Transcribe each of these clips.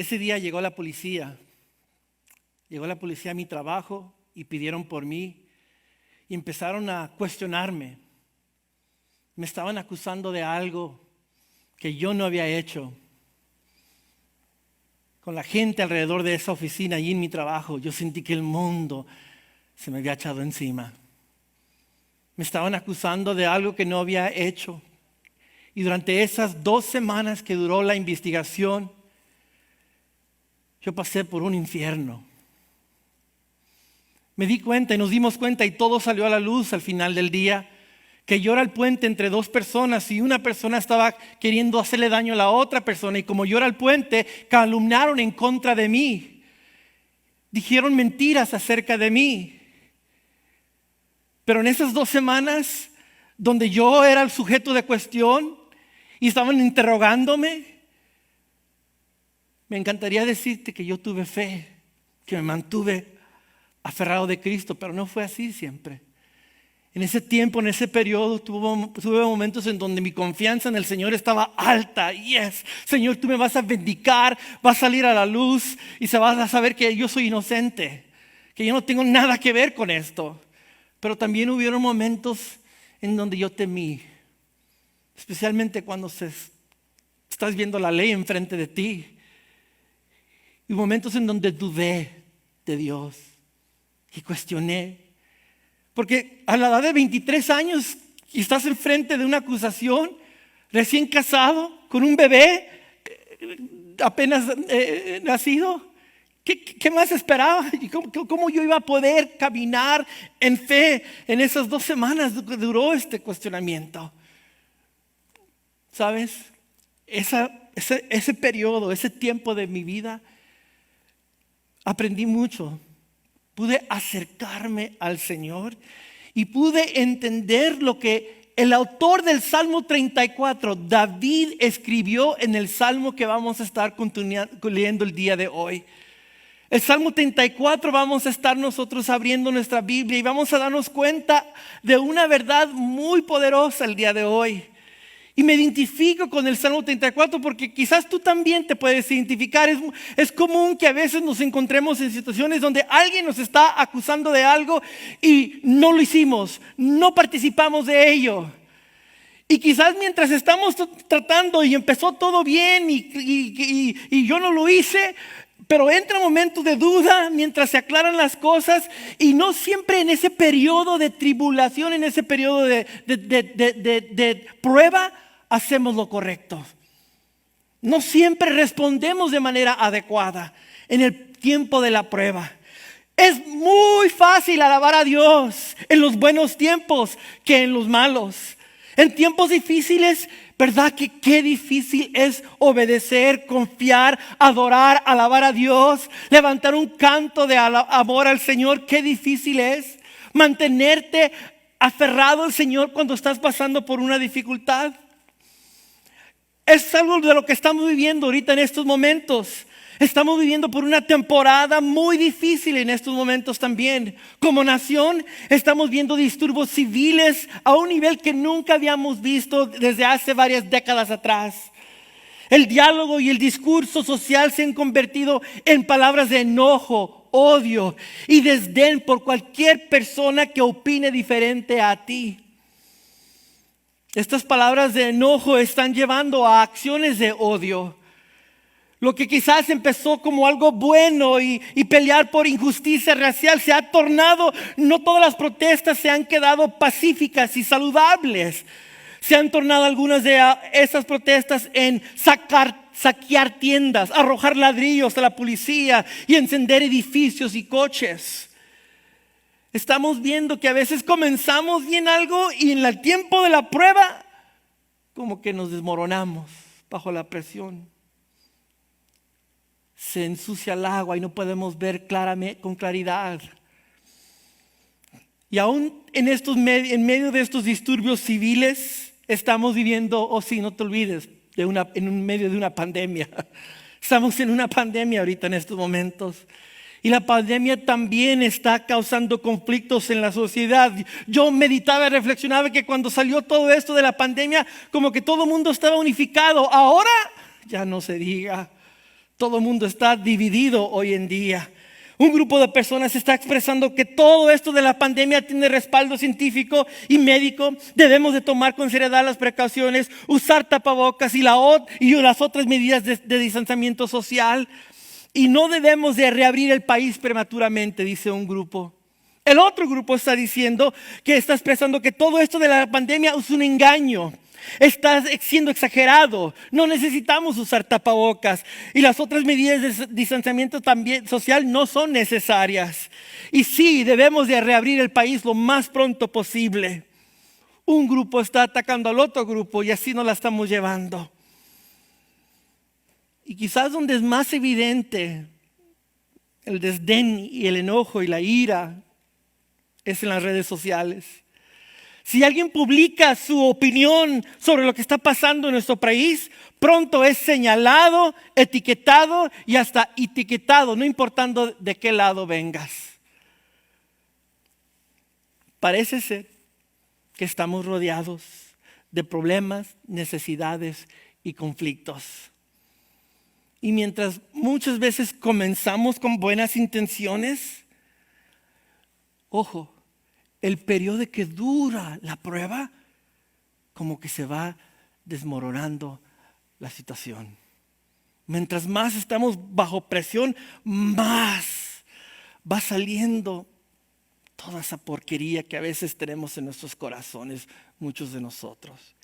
Ese día llegó la policía. Llegó la policía a mi trabajo y pidieron por mí y empezaron a cuestionarme. Me estaban acusando de algo que yo no había hecho. Con la gente alrededor de esa oficina, allí en mi trabajo, yo sentí que el mundo se me había echado encima. Me estaban acusando de algo que no había hecho. Y durante esas 2 semanas que duró la investigación, yo pasé por un infierno. Me di cuenta y nos dimos cuenta y todo salió a la luz al final del día, que yo era el puente entre 2 personas y una persona estaba queriendo hacerle daño a la otra persona y como yo era el puente, calumniaron en contra de mí. Dijeron mentiras acerca de mí. Pero en esas 2 semanas donde yo era el sujeto de cuestión y estaban interrogándome, me encantaría decirte que yo tuve fe, que me mantuve aferrado de Cristo, pero no fue así siempre. En ese tiempo, en ese periodo, tuve momentos en donde mi confianza en el Señor estaba alta. Yes, Señor, tú me vas a vindicar, vas a salir a la luz y se vas a saber que yo soy inocente, que yo no tengo nada que ver con esto. Pero también hubieron momentos en donde yo temí, especialmente cuando estás viendo la ley enfrente de ti. Y momentos en donde dudé de Dios y cuestioné. Porque a la edad de 23 años y estás enfrente de una acusación, recién casado, con un bebé apenas nacido. ¿Qué más esperaba? ¿Cómo yo iba a poder caminar en fe en esas 2 semanas que duró este cuestionamiento? ¿Sabes? Ese periodo, ese tiempo de mi vida, aprendí mucho. Pude acercarme al Señor y pude entender lo que el autor del Salmo 34, David, escribió en el Salmo que vamos a estar leyendo el día de hoy. El Salmo 34 vamos a estar nosotros abriendo nuestra Biblia y vamos a darnos cuenta de una verdad muy poderosa el día de hoy. Y me identifico con el Salmo 34 porque quizás tú también te puedes identificar. Es común que a veces nos encontremos en situaciones donde alguien nos está acusando de algo y no lo hicimos, no participamos de ello. Y quizás mientras estamos tratando y empezó todo bien y yo no lo hice, pero entra momentos de duda mientras se aclaran las cosas y no siempre en ese periodo de tribulación, en ese periodo de prueba, hacemos lo correcto. No siempre respondemos de manera adecuada en el tiempo de la prueba. Es muy fácil alabar a Dios en los buenos tiempos que en los malos. En tiempos difíciles, ¿verdad que qué difícil es obedecer, confiar, adorar, alabar a Dios, levantar un canto de amor al Señor? Qué difícil es mantenerte aferrado al Señor cuando estás pasando por una dificultad. Es algo de lo que estamos viviendo ahorita en estos momentos. Estamos viviendo por una temporada muy difícil en estos momentos también. Como nación estamos viendo disturbios civiles a un nivel que nunca habíamos visto desde hace varias décadas atrás. El diálogo y el discurso social se han convertido en palabras de enojo, odio y desdén por cualquier persona que opine diferente a ti. Estas palabras de enojo están llevando a acciones de odio. Lo que quizás empezó como algo bueno y pelear por injusticia racial se ha tornado, no todas las protestas se han quedado pacíficas y saludables. Se han tornado algunas de esas protestas en saquear tiendas, arrojar ladrillos a la policía y encender edificios y coches. Estamos viendo que a veces comenzamos bien algo y en el tiempo de la prueba como que nos desmoronamos bajo la presión. Se ensucia el agua y no podemos ver claramente, con claridad. Y aún en medio de estos disturbios civiles estamos viviendo, sí, no te olvides, en medio de una pandemia. Estamos en una pandemia ahorita en estos momentos. Y la pandemia también está causando conflictos en la sociedad. Yo meditaba y reflexionaba que cuando salió todo esto de la pandemia, como que todo el mundo estaba unificado. Ahora ya no se diga. Todo el mundo está dividido hoy en día. Un grupo de personas está expresando que todo esto de la pandemia tiene respaldo científico y médico. Debemos de tomar con seriedad las precauciones, usar tapabocas y las otras medidas de distanciamiento social. Y no debemos de reabrir el país prematuramente, dice un grupo. El otro grupo está diciendo que está expresando que todo esto de la pandemia es un engaño. Está siendo exagerado. No necesitamos usar tapabocas. Y las otras medidas de distanciamiento también social no son necesarias. Y sí, debemos de reabrir el país lo más pronto posible. Un grupo está atacando al otro grupo y así nos la estamos llevando. Y quizás donde es más evidente el desdén y el enojo y la ira es en las redes sociales. Si alguien publica su opinión sobre lo que está pasando en nuestro país, pronto es señalado, etiquetado y hasta etiquetado, no importando de qué lado vengas. Parece ser que estamos rodeados de problemas, necesidades y conflictos. Y mientras muchas veces comenzamos con buenas intenciones, ojo, el periodo que dura la prueba, como que se va desmoronando la situación. Mientras más estamos bajo presión, más va saliendo toda esa porquería que a veces tenemos en nuestros corazones, muchos de nosotros.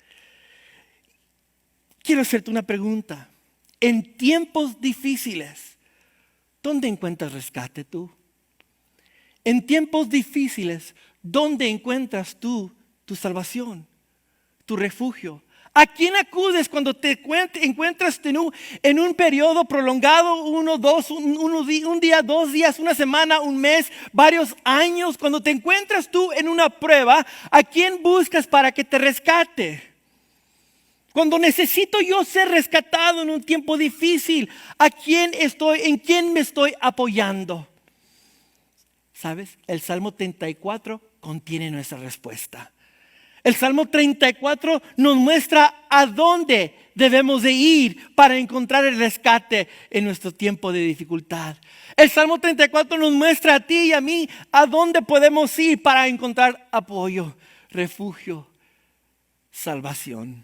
Quiero hacerte una pregunta. En tiempos difíciles, ¿dónde encuentras rescate tú? En tiempos difíciles, ¿dónde encuentras tú tu salvación, tu refugio? ¿A quién acudes cuando te encuentras en un periodo prolongado, un día, 2 días, una semana, un mes, varios años? Cuando te encuentras tú en una prueba, ¿a quién buscas para que te rescate? Cuando necesito yo ser rescatado en un tiempo difícil, ¿en quién me estoy apoyando? ¿Sabes? El Salmo 34 contiene nuestra respuesta. El Salmo 34 nos muestra a dónde debemos de ir para encontrar el rescate en nuestro tiempo de dificultad. El Salmo 34 nos muestra a ti y a mí a dónde podemos ir para encontrar apoyo, refugio, salvación.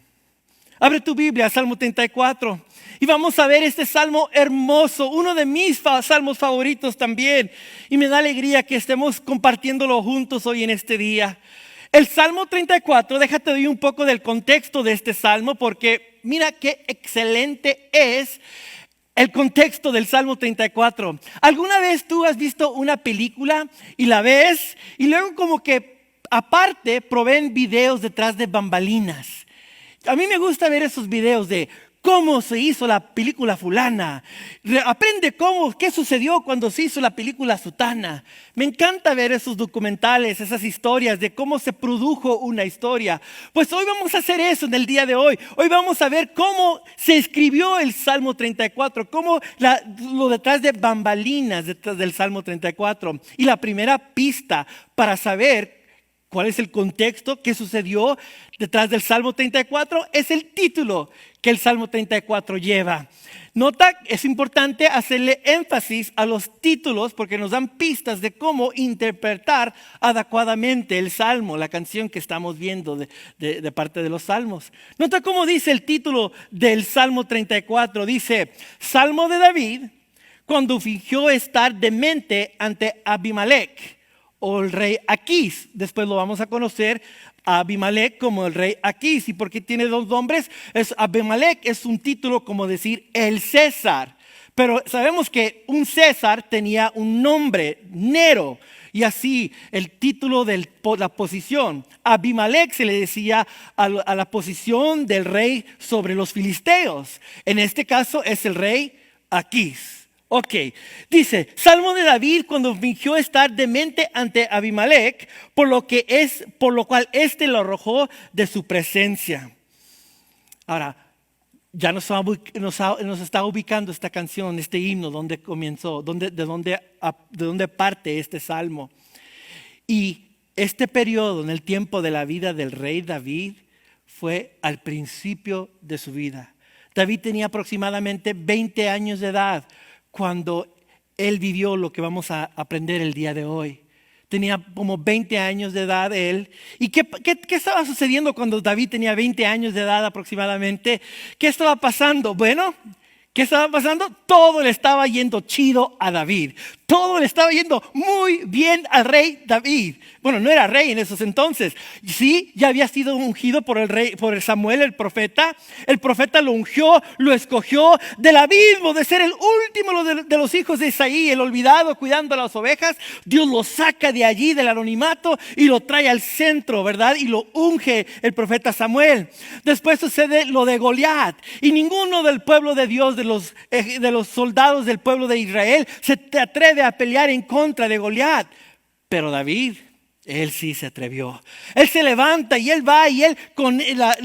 Abre tu Biblia, Salmo 34, y vamos a ver este salmo hermoso, uno de mis salmos favoritos también. Y me da alegría que estemos compartiéndolo juntos hoy en este día. El Salmo 34, déjate doy un poco del contexto de este salmo, porque mira qué excelente es el contexto del Salmo 34. ¿Alguna vez tú has visto una película y la ves y luego como que aparte proveen videos detrás de bambalinas? A mí me gusta ver esos videos de cómo se hizo la película fulana. Aprende qué sucedió cuando se hizo la película sutana. Me encanta ver esos documentales, esas historias de cómo se produjo una historia. Pues hoy vamos a hacer eso en el día de hoy. Hoy vamos a ver cómo se escribió el Salmo 34, cómo lo detrás de bambalinas detrás del Salmo 34. Y la primera pista para saber ¿cuál es el contexto que sucedió detrás del Salmo 34? Es el título que el Salmo 34 lleva. Nota, es importante hacerle énfasis a los títulos porque nos dan pistas de cómo interpretar adecuadamente el Salmo, la canción que estamos viendo de parte de los Salmos. Nota cómo dice el título del Salmo 34. Dice, Salmo de David cuando fingió estar demente ante Abimelech, o el rey Aquís. Después lo vamos a conocer a Abimelech como el rey Aquís. ¿Y por qué tiene 2 nombres? Abimelech es un título como decir el César. Pero sabemos que un César tenía un nombre, Nero. Y así el título de la posición. Abimelech se le decía a la posición del rey sobre los filisteos. En este caso es el rey Aquís. Ok, dice, Salmo de David cuando fingió estar demente ante Abimelech, por lo cual éste lo arrojó de su presencia. Ahora, ya nos está ubicando esta canción, este himno, donde comenzó, de dónde parte este salmo. Y este periodo en el tiempo de la vida del rey David fue al principio de su vida. David tenía aproximadamente 20 años de edad cuando él vivió lo que vamos a aprender el día de hoy. Tenía como 20 años de edad él. ¿Y qué estaba sucediendo cuando David tenía 20 años de edad aproximadamente? ¿Qué estaba pasando? Bueno, ¿qué estaba pasando? Todo le estaba yendo chido a David. Todo le estaba yendo muy bien al rey David. Bueno, no era rey en esos entonces. Sí, ya había sido ungido por el rey, por el Samuel, el profeta. El profeta lo ungió, lo escogió del abismo, de ser el último de los hijos de Isaí, el olvidado, cuidando las ovejas. Dios lo saca de allí, del anonimato, y lo trae al centro, ¿verdad? Y lo unge el profeta Samuel. Después sucede lo de Goliat. Y ninguno del pueblo de Dios, de los soldados del pueblo de Israel, se atreve a pelear en contra de Goliat. Pero David, él sí se atrevió. Él se levanta y él va y él con la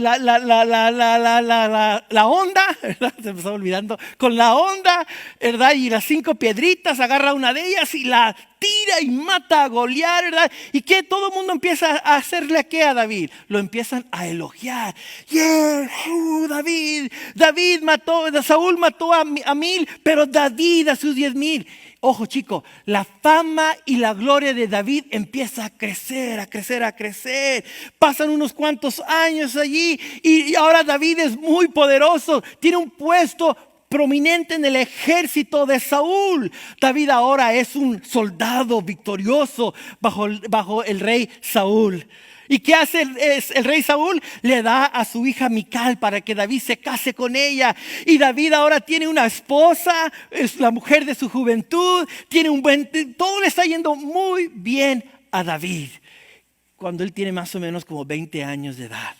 onda, ¿verdad? Se me estaba olvidando, con la onda, ¿verdad? Y las 5 piedritas, agarra una de ellas y la tira y mata a Goliat, ¿verdad? Y que todo el mundo empieza a hacerle ¿qué a David? Lo empiezan a elogiar. Yeah, David mató, Saúl mató a 1000, pero David a sus 10,000. Ojo, chico, la fama y la gloria de David empieza a crecer, a crecer, a crecer. Pasan unos cuantos años allí y ahora David es muy poderoso. Tiene un puesto prominente en el ejército de Saúl. David ahora es un soldado victorioso bajo el rey Saúl. ¿Y qué hace el rey Saúl? Le da a su hija Mical para que David se case con ella. Y David ahora tiene una esposa, es la mujer de su juventud, todo le está yendo muy bien a David cuando él tiene más o menos como 20 años de edad.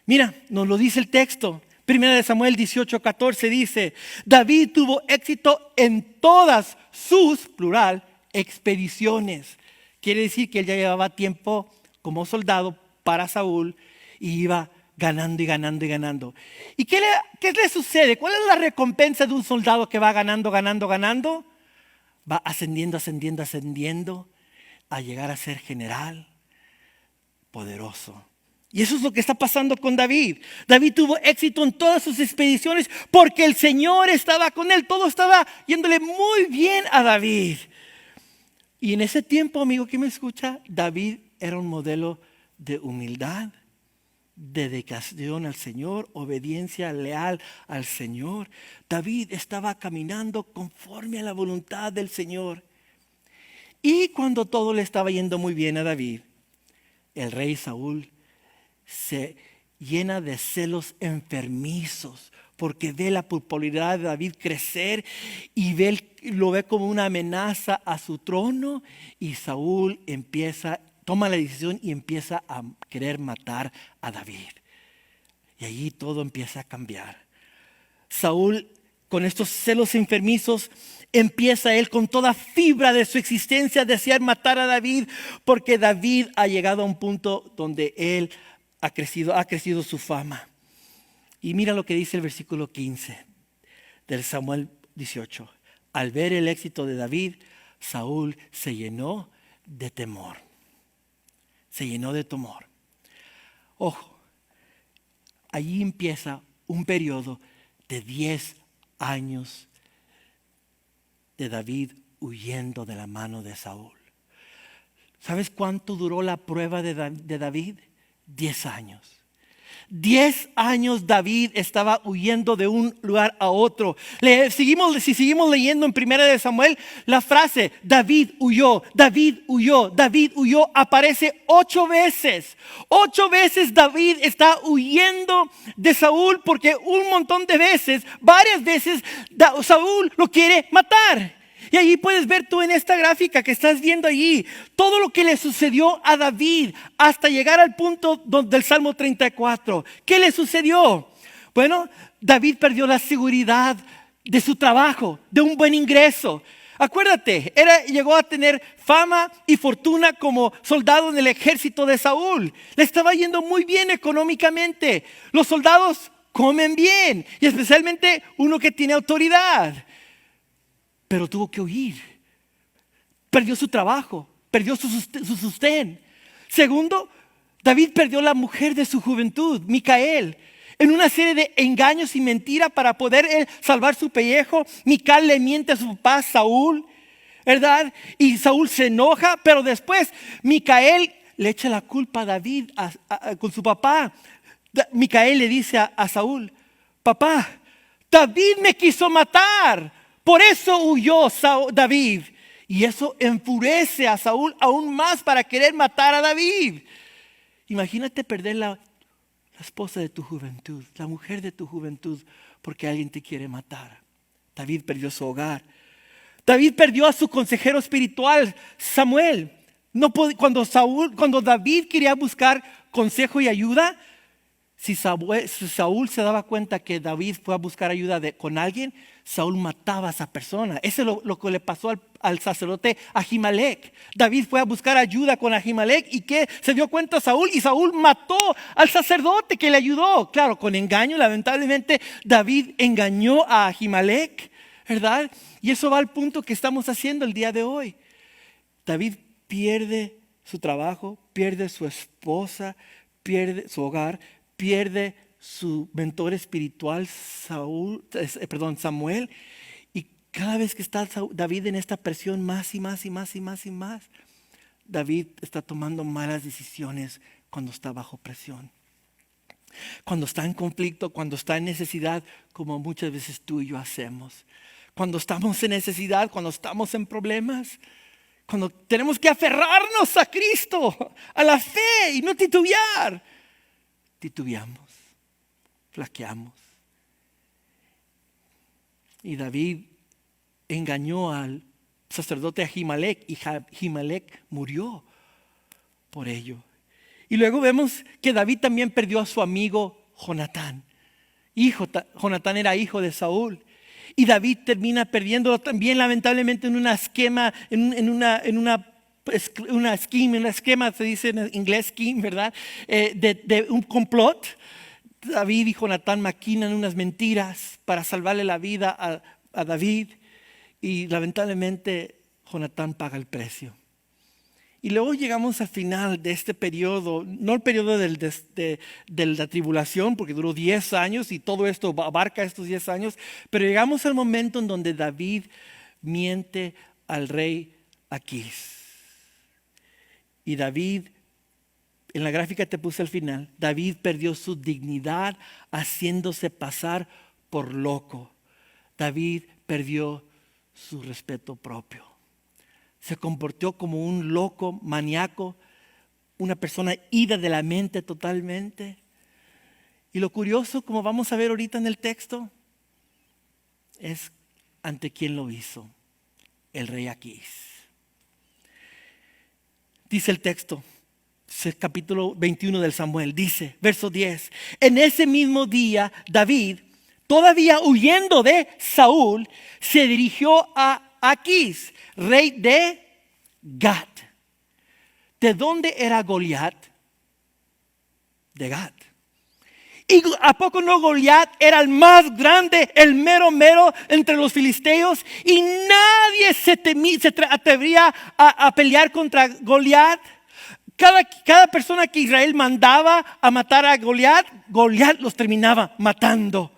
Mira, nos lo dice el texto. Primera de Samuel 18:14 dice: David tuvo éxito en todas sus, plural, expediciones. Quiere decir que él ya llevaba tiempo como soldado para Saúl y iba ganando y ganando y ganando. ¿Y qué le sucede? ¿Cuál es la recompensa de un soldado que va ganando, ganando, ganando? Va ascendiendo, ascendiendo, ascendiendo a llegar a ser general, poderoso. Y eso es lo que está pasando con David. David tuvo éxito en todas sus expediciones porque el Señor estaba con él. Todo estaba yéndole muy bien a David. Y en ese tiempo, amigo que me escucha, David era un modelo de humildad, dedicación al Señor, obediencia leal al Señor. David estaba caminando conforme a la voluntad del Señor. Y cuando todo le estaba yendo muy bien a David, el rey Saúl se llena de celos enfermizos porque ve la popularidad de David crecer y lo ve como una amenaza a su trono, y Saúl toma la decisión y empieza a querer matar a David. Y allí todo empieza a cambiar. Saúl, con estos celos enfermizos, empieza él con toda fibra de su existencia a desear matar a David, porque David ha llegado a un punto donde él ha crecido su fama. Y mira lo que dice el versículo 15 del Samuel 18. Al ver el éxito de David, Saúl se llenó de temor. Se llenó de temor. Ojo, allí empieza un periodo de 10 años de David huyendo de la mano de Saúl. ¿Sabes cuánto duró la prueba de David? 10 años. 10 años David estaba huyendo de un lugar a otro. Si seguimos leyendo en Primera de Samuel, la frase David huyó, David huyó, David huyó aparece 8 veces. 8 veces David está huyendo de Saúl porque un montón de veces, varias veces, Saúl lo quiere matar. Y ahí puedes ver tú en esta gráfica que estás viendo allí todo lo que le sucedió a David hasta llegar al punto del Salmo 34. ¿Qué le sucedió? Bueno, David perdió la seguridad de su trabajo, de un buen ingreso. Acuérdate, llegó a tener fama y fortuna como soldado en el ejército de Saúl. Le estaba yendo muy bien económicamente. Los soldados comen bien, y especialmente uno que tiene autoridad. Pero tuvo que huir. Perdió su trabajo, perdió su sustén. Segundo, David perdió la mujer de su juventud, Micael. en una serie de engaños y mentiras para poder él salvar su pellejo. Mical le miente a su papá Saúl, ¿verdad? Y Saúl se enoja, pero después Micael le echa la culpa a David con su papá. Micael le dice a Saúl: papá, David me quiso matar, por eso huyó David. Y eso enfurece a Saúl aún más para querer matar a David. Imagínate perder la esposa de tu juventud, la mujer de tu juventud, porque alguien te quiere matar. David perdió su hogar. David perdió a su consejero espiritual, Samuel. Cuando David quería buscar consejo y ayuda, si Saúl se daba cuenta que David fue a buscar ayuda con alguien, Saúl mataba a esa persona. Eso es lo que le pasó al sacerdote Ahimelech. David fue a buscar ayuda con Ahimelech y que se dio cuenta Saúl, y Saúl mató al sacerdote que le ayudó. Claro, con engaño. Lamentablemente David engañó a Ahimelech, ¿verdad? Y eso va al punto que estamos haciendo el día de hoy. David pierde su trabajo, pierde su esposa, pierde su hogar, pierde su mentor espiritual Samuel, y cada vez que está David en esta presión más y más, David está tomando malas decisiones cuando está bajo presión, cuando está en conflicto, cuando está en necesidad, como muchas veces tú y yo hacemos. Cuando estamos en necesidad, cuando estamos en problemas, cuando tenemos que aferrarnos a Cristo, a la fe, y no titubear, titubeamos, flaqueamos. Y David engañó al sacerdote Ahimelech, y Ahimelech murió por ello. Y luego vemos que David también perdió a su amigo Jonatán. Jonatán era hijo de Saúl. Y David termina perdiéndolo también, lamentablemente, en una esquema, en una esquema, se dice en inglés scheme, ¿verdad? De un complot. David y Jonatán maquinan unas mentiras para salvarle la vida a David, y lamentablemente Jonatán paga el precio. Y luego llegamos al final de este periodo, no el periodo de la tribulación, porque duró 10 años y todo esto abarca estos 10 años, pero llegamos al momento en donde David miente al rey Aquís. Y David, en la gráfica te puse al final, David perdió su dignidad haciéndose pasar por loco. David perdió su respeto propio. Se comportó como un loco maníaco, una persona ida de la mente totalmente. Y lo curioso, como vamos a ver ahorita en el texto, es ante quién lo hizo: el rey Aquís. Dice el texto, es el capítulo 21 del Samuel, dice, verso 10: en ese mismo día David, todavía huyendo de Saúl, se dirigió a Aquís, rey de Gat. ¿De dónde era Goliat? De Gat. ¿Y a poco no Goliat era el más grande, el mero entre los filisteos? Y nadie se atrevía a pelear contra Goliat. Cada persona que Israel mandaba a matar a Goliat, Goliat los terminaba matando.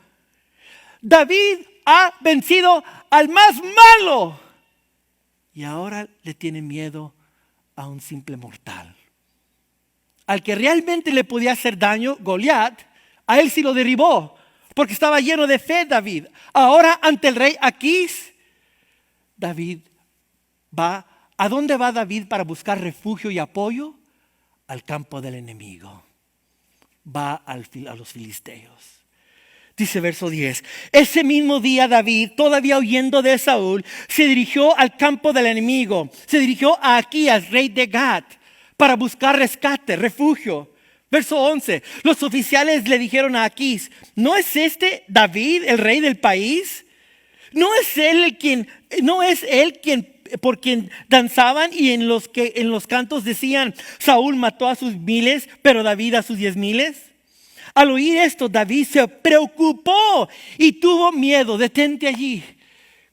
David ha vencido al más malo y ahora le tiene miedo a un simple mortal. Al que realmente le podía hacer daño, Goliat, a él sí lo derribó, porque estaba lleno de fe David. Ahora ante el rey Aquís, David va. ¿A dónde va David para buscar refugio y apoyo? Al campo del enemigo. Va a los filisteos. Dice verso 10: ese mismo día David, todavía huyendo de Saúl, se dirigió al campo del enemigo. Se dirigió a Aquías, rey de Gat, para buscar rescate, refugio. Verso 11: los oficiales le dijeron a Aquís: ¿no es este David el rey del país? ¿No es él quien por quien danzaban y en los cantos decían: Saúl mató a sus 1000, pero David a sus 10,000? Al oír esto, David se preocupó y tuvo miedo. Detente allí.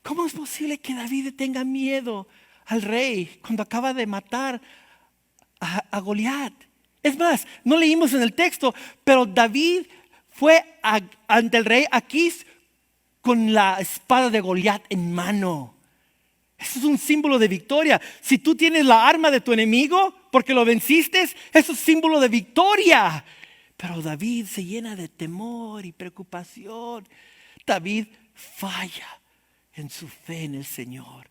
¿Cómo es posible que David tenga miedo al rey cuando acaba de matar a Goliat? Es más, no leímos en el texto, pero David fue ante el rey Aquís con la espada de Goliat en mano. Eso es un símbolo de victoria. Si tú tienes la arma de tu enemigo porque lo venciste, eso es símbolo de victoria. Pero David se llena de temor y preocupación. David falla en su fe en el Señor.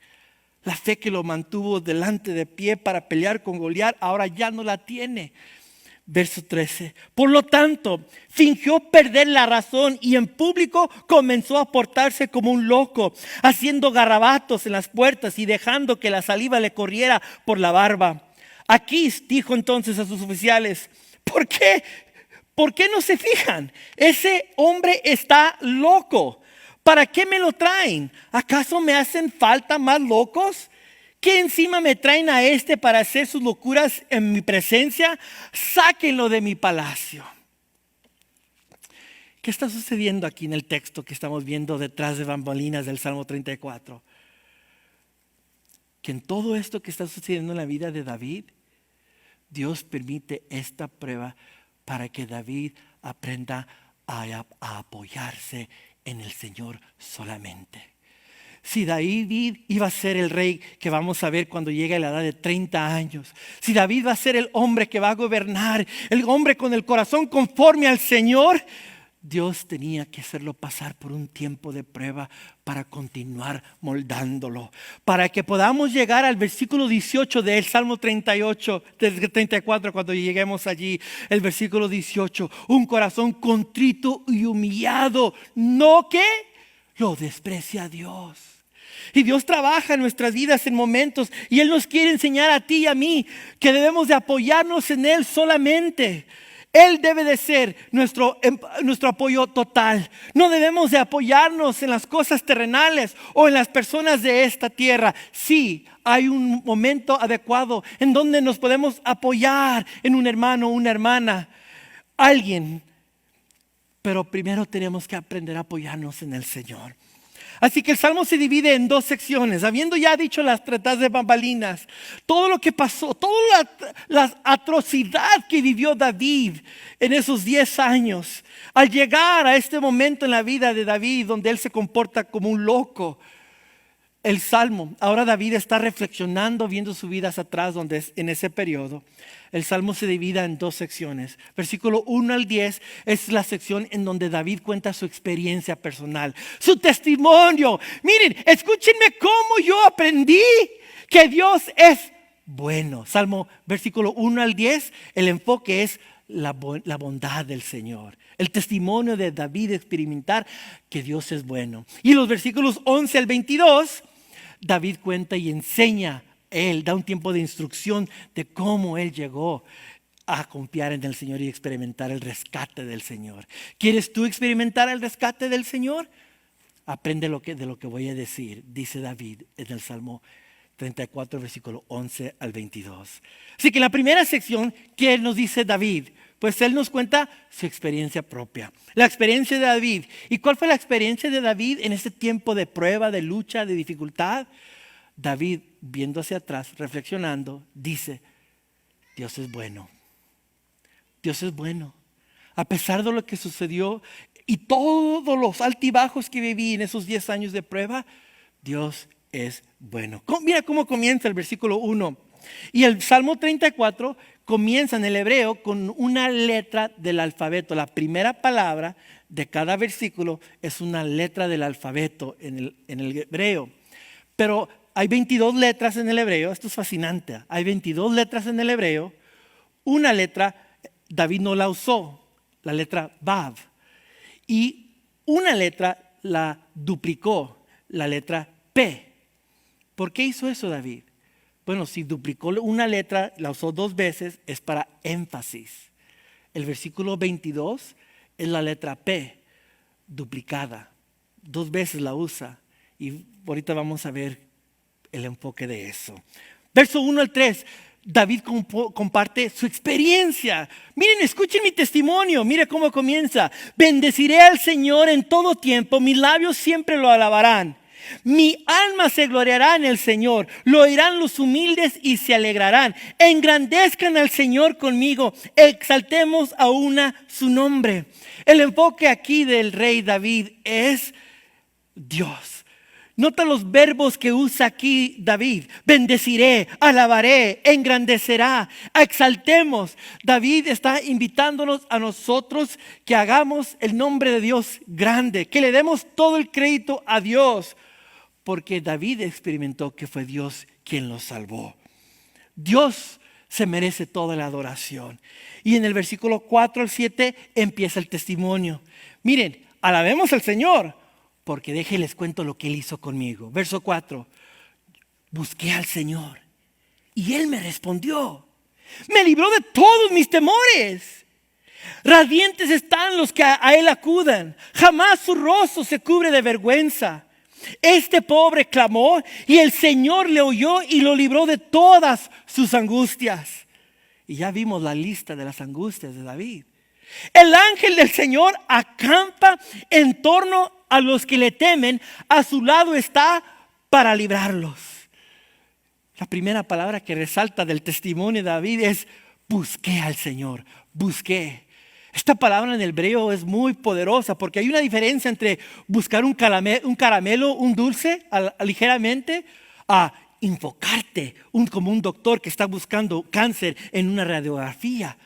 La fe que lo mantuvo delante de pie para pelear con Goliat, ahora ya no la tiene. Verso 13. Por lo tanto, fingió perder la razón y en público comenzó a portarse como un loco, haciendo garabatos en las puertas y dejando que la saliva le corriera por la barba. Aquís dijo entonces a sus oficiales: ¿Por qué no se fijan? Ese hombre está loco. ¿Para qué me lo traen? ¿Acaso me hacen falta más locos? ¿Qué encima me traen a este para hacer sus locuras en mi presencia? Sáquenlo de mi palacio. ¿Qué está sucediendo aquí en el texto que estamos viendo detrás de bambalinas del Salmo 34? Que en todo esto que está sucediendo en la vida de David, Dios permite esta prueba para que David aprenda a apoyarse en el Señor solamente. Si David iba a ser el rey que vamos a ver cuando llegue a la edad de 30 años, si David va a ser el hombre que va a gobernar, el hombre con el corazón conforme al Señor, Dios tenía que hacerlo pasar por un tiempo de prueba para continuar moldándolo, para que podamos llegar al versículo 18 del Salmo 38, del 34, cuando lleguemos allí, el versículo 18, un corazón contrito y humillado, no que lo desprecia a Dios. Y Dios trabaja en nuestras vidas en momentos y Él nos quiere enseñar a ti y a mí que debemos de apoyarnos en Él solamente. Él debe de ser nuestro apoyo total. No debemos de apoyarnos en las cosas terrenales o en las personas de esta tierra. Sí, hay un momento adecuado en donde nos podemos apoyar en un hermano, una hermana, alguien. Pero primero tenemos que aprender a apoyarnos en el Señor. Así que el Salmo se divide en dos secciones. Habiendo ya dicho las detrás de bambalinas, todo lo que pasó, toda la atrocidad que vivió David en esos 10 años, al llegar a este momento en la vida de David donde él se comporta como un loco. El Salmo, ahora David está reflexionando, viendo su vida hacia atrás en ese periodo. El Salmo se divide en dos secciones. Versículo 1 al 10 es la sección en donde David cuenta su experiencia personal, su testimonio. Miren, escúchenme cómo yo aprendí que Dios es bueno. Salmo, versículo 1 al 10, el enfoque es la bondad del Señor. El testimonio de David experimentar que Dios es bueno. Y los versículos 11 al 22, David cuenta y enseña. Él da un tiempo de instrucción de cómo él llegó a confiar en el Señor y experimentar el rescate del Señor. ¿Quieres tú experimentar el rescate del Señor? Aprende de lo que voy a decir, dice David en el Salmo 34, versículo 11 al 22. Así que en la primera sección, ¿qué nos dice David? Pues él nos cuenta su experiencia propia, la experiencia de David. ¿Y cuál fue la experiencia de David en este tiempo de prueba, de lucha, de dificultad? David, viendo hacia atrás, reflexionando, dice: Dios es bueno. Dios es bueno. A pesar de lo que sucedió y todos los altibajos que viví en esos 10 años de prueba, Dios es bueno. Mira cómo comienza el versículo 1. Y el Salmo 34 comienza en el hebreo con una letra del alfabeto. La primera palabra de cada versículo es una letra del alfabeto en el hebreo. Pero hay 22 letras en el hebreo. Esto es fascinante. Hay 22 letras en el hebreo. Una letra David no la usó, la letra Vav. Y una letra la duplicó, la letra P. ¿Por qué hizo eso David? Bueno, si duplicó una letra, la usó 2 veces, es para énfasis. El versículo 22 es la letra P, duplicada. 2 veces la usa. Y ahorita vamos a ver el enfoque de eso. Verso 1 al 3, David comparte su experiencia. Miren, escuchen mi testimonio. Mire cómo comienza. Bendeciré al Señor en todo tiempo. Mis labios siempre lo alabarán. Mi alma se gloriará en el Señor. Lo oirán los humildes y se alegrarán. Engrandezcan al Señor conmigo. Exaltemos a una su nombre. El enfoque aquí del rey David es Dios. Nota los verbos que usa aquí David. Bendeciré, alabaré, engrandecerá, exaltemos. David está invitándonos a nosotros que hagamos el nombre de Dios grande, que le demos todo el crédito a Dios, porque David experimentó que fue Dios quien lo salvó. Dios se merece toda la adoración. Y en el versículo 4 al 7 empieza el testimonio. Miren, alabemos al Señor, porque déjenles cuento lo que Él hizo conmigo. Verso 4. Busqué al Señor y Él me respondió. Me libró de todos mis temores. Radiantes están los que a Él acudan. Jamás su rostro se cubre de vergüenza. Este pobre clamó y el Señor le oyó y lo libró de todas sus angustias. Y ya vimos la lista de las angustias de David. El ángel del Señor acampa en torno a los que le temen. A su lado está para librarlos. La primera palabra que resalta del testimonio de David es busqué al Señor, busqué. Esta palabra en el hebreo es muy poderosa porque hay una diferencia entre buscar un caramelo, un dulce ligeramente, a enfocarte como un doctor que está buscando cáncer en una radiografía.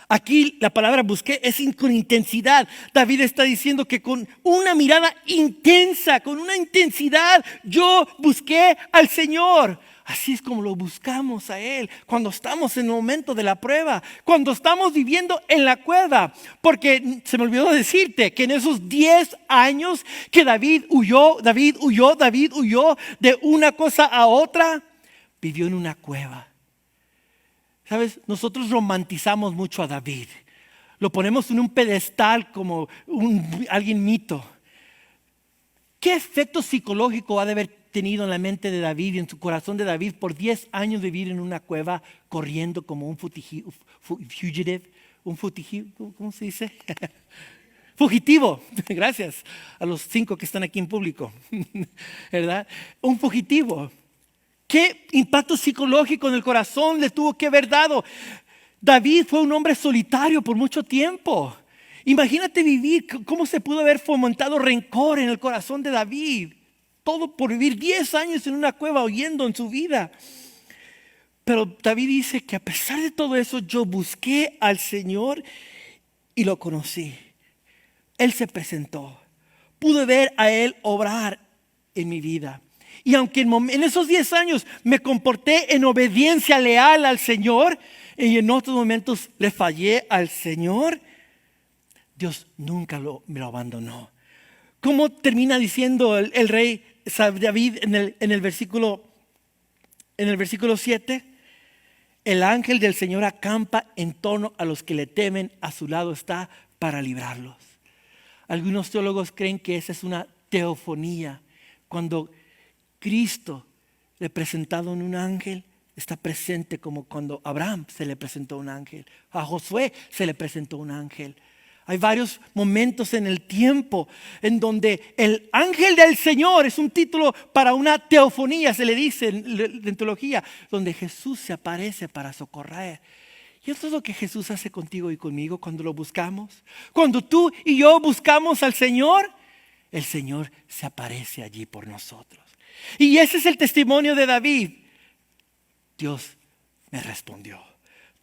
Aquí la palabra busqué es con intensidad. David está diciendo que con una mirada intensa, con una intensidad, yo busqué al Señor. Así es como lo buscamos a Él cuando estamos en el momento de la prueba, cuando estamos viviendo en la cueva. Porque se me olvidó decirte que en esos 10 años que David huyó de una cosa a otra, vivió en una cueva. ¿Sabes? Nosotros romantizamos mucho a David. Lo ponemos en un pedestal como alguien mito. ¿Qué efecto psicológico ha de haber tenido en la mente de David y en su corazón de David por 10 años vivir en una cueva corriendo como un fugitive? ¿Cómo se dice? Fugitivo. Gracias a los 5 que están aquí en público. ¿Verdad? Un fugitivo. ¿Qué impacto psicológico en el corazón le tuvo que haber dado? David fue un hombre solitario por mucho tiempo. Imagínate vivir, cómo se pudo haber fomentado rencor en el corazón de David. Todo por vivir 10 años en una cueva huyendo en su vida. Pero David dice que a pesar de todo eso, yo busqué al Señor y lo conocí. Él se presentó. Pude ver a Él obrar en mi vida. Y aunque en esos 10 años me comporté en obediencia leal al Señor, y en otros momentos le fallé al Señor, Dios nunca me lo abandonó. ¿Cómo termina diciendo el rey David en el versículo 7? El ángel del Señor acampa en torno a los que le temen, a su lado está para librarlos. Algunos teólogos creen que esa es una teofonía, cuando Cristo representado en un ángel está presente, como cuando a Abraham se le presentó un ángel, a Josué se le presentó un ángel. Hay varios momentos en el tiempo en donde el ángel del Señor es un título para una teofonía, se le dice en teología, donde Jesús se aparece para socorrer. Y esto es lo que Jesús hace contigo y conmigo cuando lo buscamos. Cuando tú y yo buscamos al Señor, el Señor se aparece allí por nosotros. Y ese es el testimonio de David. Dios me respondió.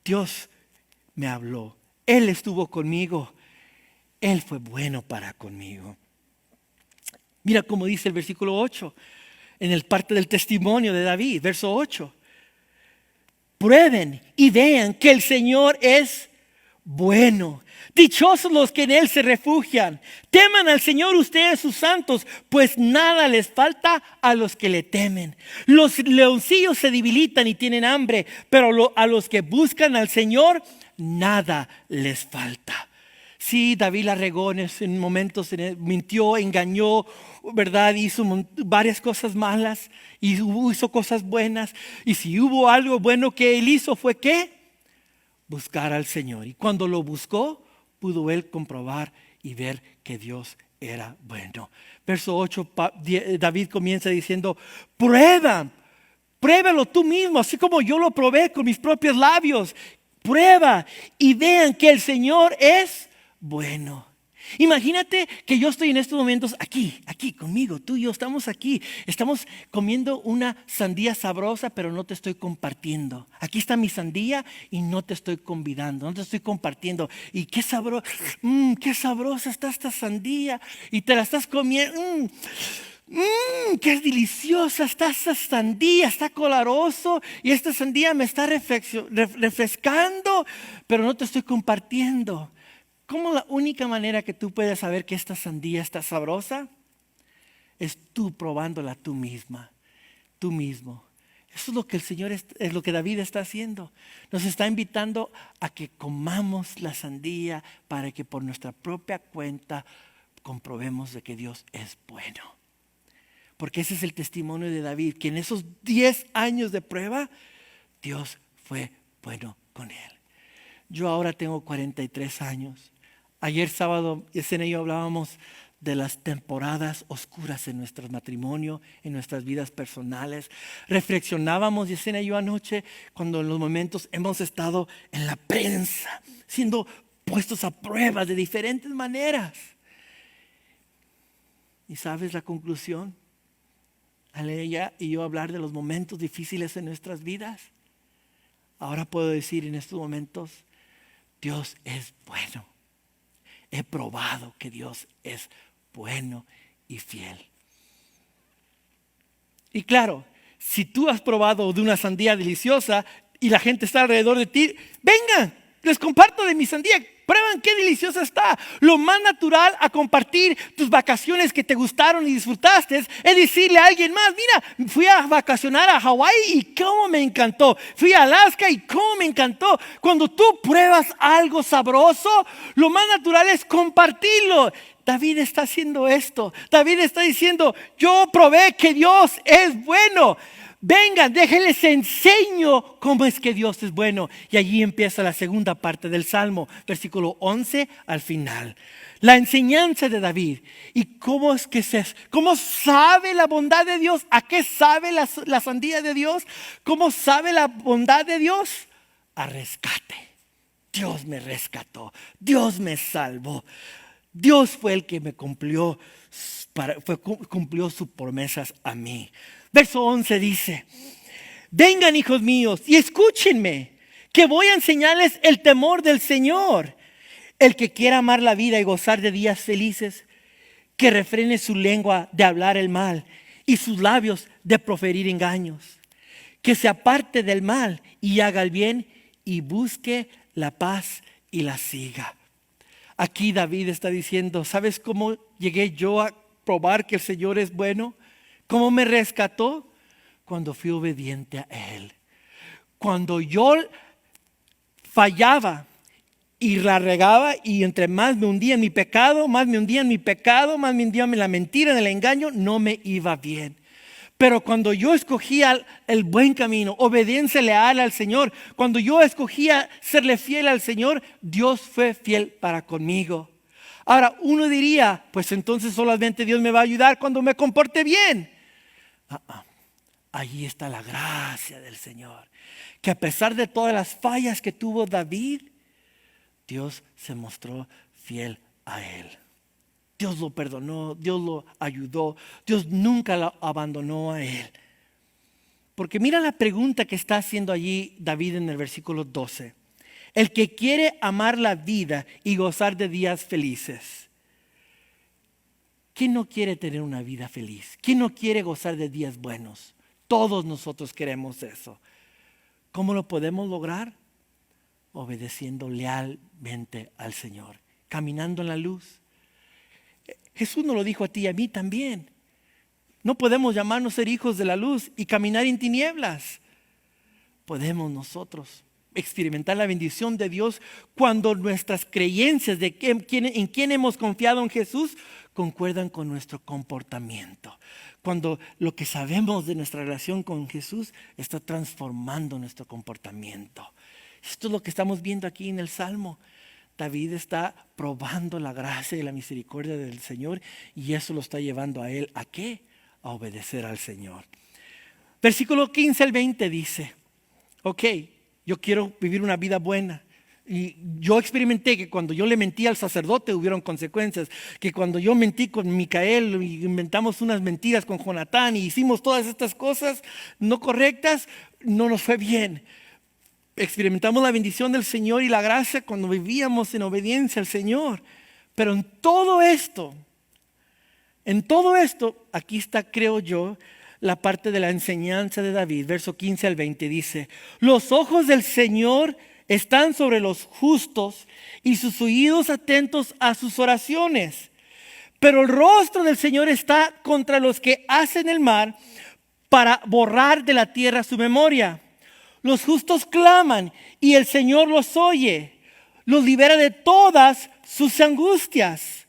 Dios me habló. Él estuvo conmigo. Él fue bueno para conmigo. Mira cómo dice el versículo 8. En el parte del testimonio de David, verso 8. Prueben y vean que el Señor es bueno. Dichosos los que en Él se refugian. Teman al Señor ustedes sus santos, pues nada les falta a los que le temen. Los leoncillos se debilitan y tienen hambre, pero a los que buscan al Señor, nada les falta. Sí, David la regó en momentos, mintió, engañó, ¿verdad? Hizo varias cosas malas y hizo cosas buenas. Y si hubo algo bueno que él hizo, ¿fue qué? Buscar al Señor. Y cuando lo buscó, pudo él comprobar y ver que Dios era bueno. Verso 8, David comienza diciendo, pruébalo tú mismo, así como yo lo probé con mis propios labios. Prueba y vean que el Señor es bueno. Imagínate que yo estoy en estos momentos aquí conmigo, tú y yo estamos aquí. Estamos comiendo una sandía sabrosa, pero no te estoy compartiendo. Aquí está mi sandía y no te estoy convidando, no te estoy compartiendo. Y qué sabrosa está esta sandía. Y te la estás comiendo. Qué deliciosa está esta sandía, está coloroso y esta sandía me está refrescando, pero no te estoy compartiendo. ¿Cómo la única manera que tú puedes saber que esta sandía está sabrosa? Es tú probándola tú misma, tú mismo. Eso es lo que el Señor es lo que David está haciendo. Nos está invitando a que comamos la sandía para que por nuestra propia cuenta comprobemos de que Dios es bueno. Porque ese es el testimonio de David, que en esos 10 años de prueba, Dios fue bueno con él. Yo ahora tengo 43 años. Ayer sábado, Yesenia y yo hablábamos de las temporadas oscuras en nuestro matrimonio, en nuestras vidas personales. Reflexionábamos, Yesenia y yo anoche, cuando en los momentos hemos estado en la prensa, siendo puestos a prueba de diferentes maneras. ¿Y sabes la conclusión? Al ella y yo hablar de los momentos difíciles en nuestras vidas, ahora puedo decir en estos momentos, Dios es bueno. He probado que Dios es bueno y fiel. Y claro, si tú has probado de una sandía deliciosa y la gente está alrededor de ti, vengan, les comparto de mi sandía. Prueban qué deliciosa está. Lo más natural a compartir tus vacaciones que te gustaron y disfrutaste es decirle a alguien más, mira, fui a vacacionar a Hawái y cómo me encantó. Fui a Alaska y cómo me encantó. Cuando tú pruebas algo sabroso, lo más natural es compartirlo. David está haciendo esto. David está diciendo, yo probé que Dios es bueno. Vengan, déjenles enseño cómo es que Dios es bueno. Y allí empieza la segunda parte del Salmo, versículo 11 al final. La enseñanza de David. ¿Y cómo es que cómo sabe la bondad de Dios? ¿A qué sabe la sandía de Dios? ¿Cómo sabe la bondad de Dios? A rescate. Dios me rescató. Dios me salvó. Dios fue el que me cumplió sus promesas a mí. Verso 11 dice, vengan hijos míos y escúchenme, que voy a enseñarles el temor del Señor. El que quiera amar la vida y gozar de días felices, que refrene su lengua de hablar el mal y sus labios de proferir engaños. Que se aparte del mal y haga el bien y busque la paz y la siga. Aquí David está diciendo, ¿sabes cómo llegué yo a probar que el Señor es bueno? ¿Cómo me rescató? Cuando fui obediente a Él. Cuando yo fallaba y la regaba y entre más me hundía en mi pecado, más me hundía en la mentira, en el engaño, no me iba bien. Pero cuando yo escogía el buen camino, obediencia leal al Señor, cuando yo escogía serle fiel al Señor, Dios fue fiel para conmigo. Ahora, uno diría, pues entonces solamente Dios me va a ayudar cuando me comporte bien. Allí está la gracia del Señor. Que a pesar de todas las fallas que tuvo David, Dios se mostró fiel a él. Dios lo perdonó, Dios lo ayudó, Dios nunca lo abandonó a él. Porque mira la pregunta que está haciendo allí David en el versículo 12. El que quiere amar la vida y gozar de días felices. ¿Quién no quiere tener una vida feliz? ¿Quién no quiere gozar de días buenos? Todos nosotros queremos eso. ¿Cómo lo podemos lograr? Obedeciendo lealmente al Señor, caminando en la luz. Jesús nos lo dijo a ti y a mí también. No podemos llamarnos ser hijos de la luz y caminar en tinieblas. Podemos nosotros experimentar la bendición de Dios cuando nuestras creencias de en quién hemos confiado en Jesús concuerdan con nuestro comportamiento. Cuando lo que sabemos de nuestra relación con Jesús está transformando nuestro comportamiento. Esto es lo que estamos viendo aquí en el Salmo. David está probando la gracia y la misericordia del Señor, y eso lo está llevando a él, ¿a qué? A obedecer al Señor. Versículo 15 al 20 dice, ok, yo quiero vivir una vida buena. Y yo experimenté que cuando yo le mentí al sacerdote hubieron consecuencias, que cuando yo mentí con Micael y inventamos unas mentiras con Jonatán y hicimos todas estas cosas no correctas, no nos fue bien. Experimentamos la bendición del Señor y la gracia cuando vivíamos en obediencia al Señor. Pero en todo esto, aquí está, creo yo, la parte de la enseñanza de David. Verso 15 al 20 dice, los ojos del Señor están sobre los justos y sus oídos atentos a sus oraciones. Pero el rostro del Señor está contra los que hacen el mal para borrar de la tierra su memoria. Los justos claman y el Señor los oye, los libera de todas sus angustias.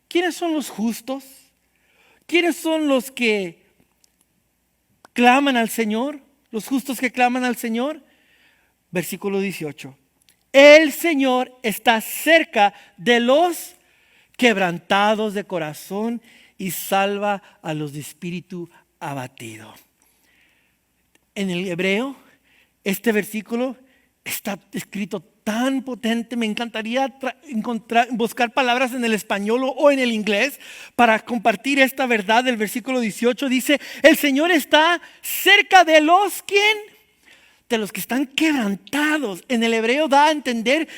¿Quiénes son los justos? ¿Quiénes son los que claman al Señor? Los justos que claman al Señor. Versículo 18. El Señor está cerca de los quebrantados de corazón y salva a los de espíritu abatido. En el hebreo, este versículo está escrito tan potente. Me encantaría buscar palabras en el español o en el inglés para compartir esta verdad del versículo 18. Dice, el Señor está cerca de los, ¿quién? De los que están quebrantados. En el hebreo da a entender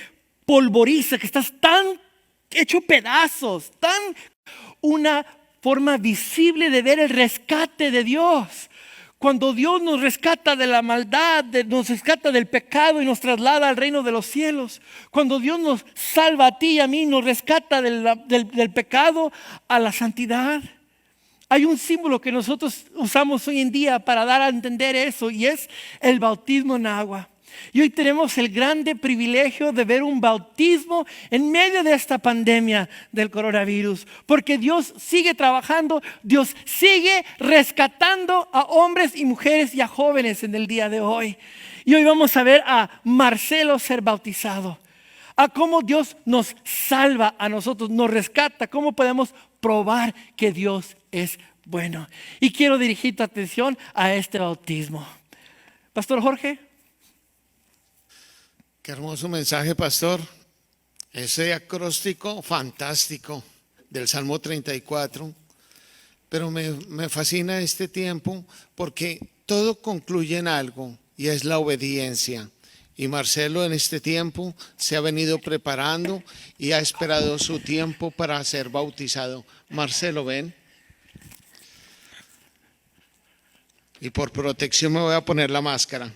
polvoriza, que estás tan hecho pedazos, tan una forma visible de ver el rescate de Dios. Cuando Dios nos rescata de la maldad, nos rescata del pecado y nos traslada al reino de los cielos. Cuando Dios nos salva a ti y a mí, nos rescata del pecado a la santidad. Hay un símbolo que nosotros usamos hoy en día para dar a entender eso, y es el bautismo en agua. Y hoy tenemos el grande privilegio de ver un bautismo en medio de esta pandemia del coronavirus. Porque Dios sigue trabajando, Dios sigue rescatando a hombres y mujeres y a jóvenes en el día de hoy. Y hoy vamos a ver a Marcelo ser bautizado. A cómo Dios nos salva a nosotros, nos rescata, cómo podemos probar que Dios es bueno. Y quiero dirigir tu atención a este bautismo. Pastor Jorge. Qué hermoso mensaje, pastor. Ese acróstico fantástico del Salmo 34. Pero me fascina este tiempo porque todo concluye en algo, y es la obediencia. Y Marcelo en este tiempo se ha venido preparando y ha esperado su tiempo para ser bautizado. Marcelo, ven. Y por protección me voy a poner la máscara.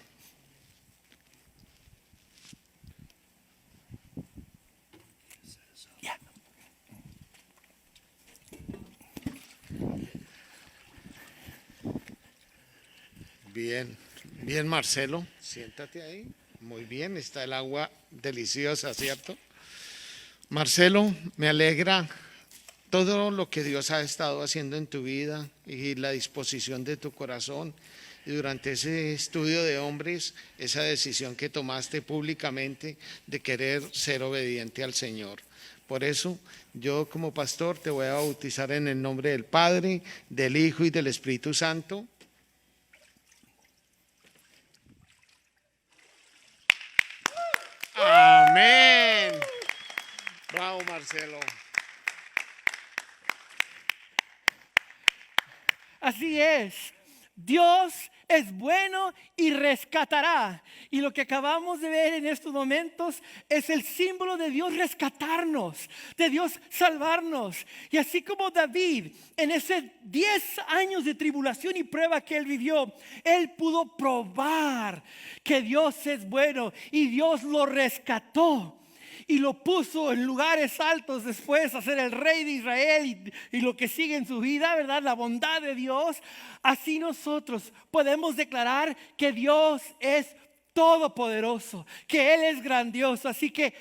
Bien, bien, Marcelo, siéntate ahí. Muy bien, está el agua deliciosa, ¿cierto? Marcelo, me alegra todo lo que Dios ha estado haciendo en tu vida y la disposición de tu corazón. Y durante ese estudio de hombres, esa decisión que tomaste públicamente de querer ser obediente al Señor. Por eso, yo como pastor te voy a bautizar en el nombre del Padre, del Hijo y del Espíritu Santo. Amén. Bravo, Marcelo. Así es. Dios es bueno y rescatará. Y lo que acabamos de ver en estos momentos es el símbolo de Dios rescatarnos, de Dios salvarnos. Y así como David, en ese 10 años de tribulación y prueba que él vivió, él pudo probar que Dios es bueno y Dios lo rescató. Y lo puso en lugares altos después a ser el rey de Israel y lo que sigue en su vida, ¿verdad? La bondad de Dios. Así nosotros podemos declarar que Dios es todopoderoso, que Él es grandioso. Así que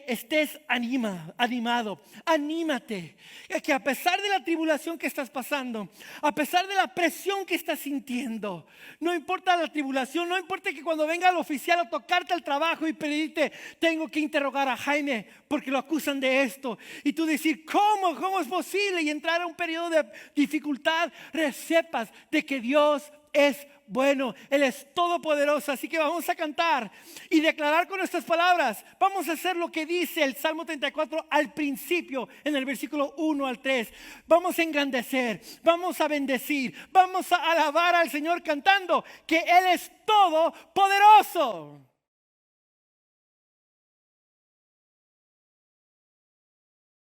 estés animado, anímate. Que a pesar de la tribulación que estás pasando, a pesar de la presión que estás sintiendo, no importa la tribulación, no importa que cuando venga el oficial a tocarte al trabajo y pedirte, tengo que interrogar a Jaime porque lo acusan de esto. Y tú decir, ¿cómo es posible? Y entrar a un periodo de dificultad, sepas de que Dios es bueno, Él es todopoderoso. Así que vamos a cantar y declarar con nuestras palabras. Vamos a hacer lo que dice el Salmo 34 al principio, en el versículo 1 al 3. Vamos a engrandecer, vamos a bendecir, vamos a alabar al Señor cantando que Él es todopoderoso.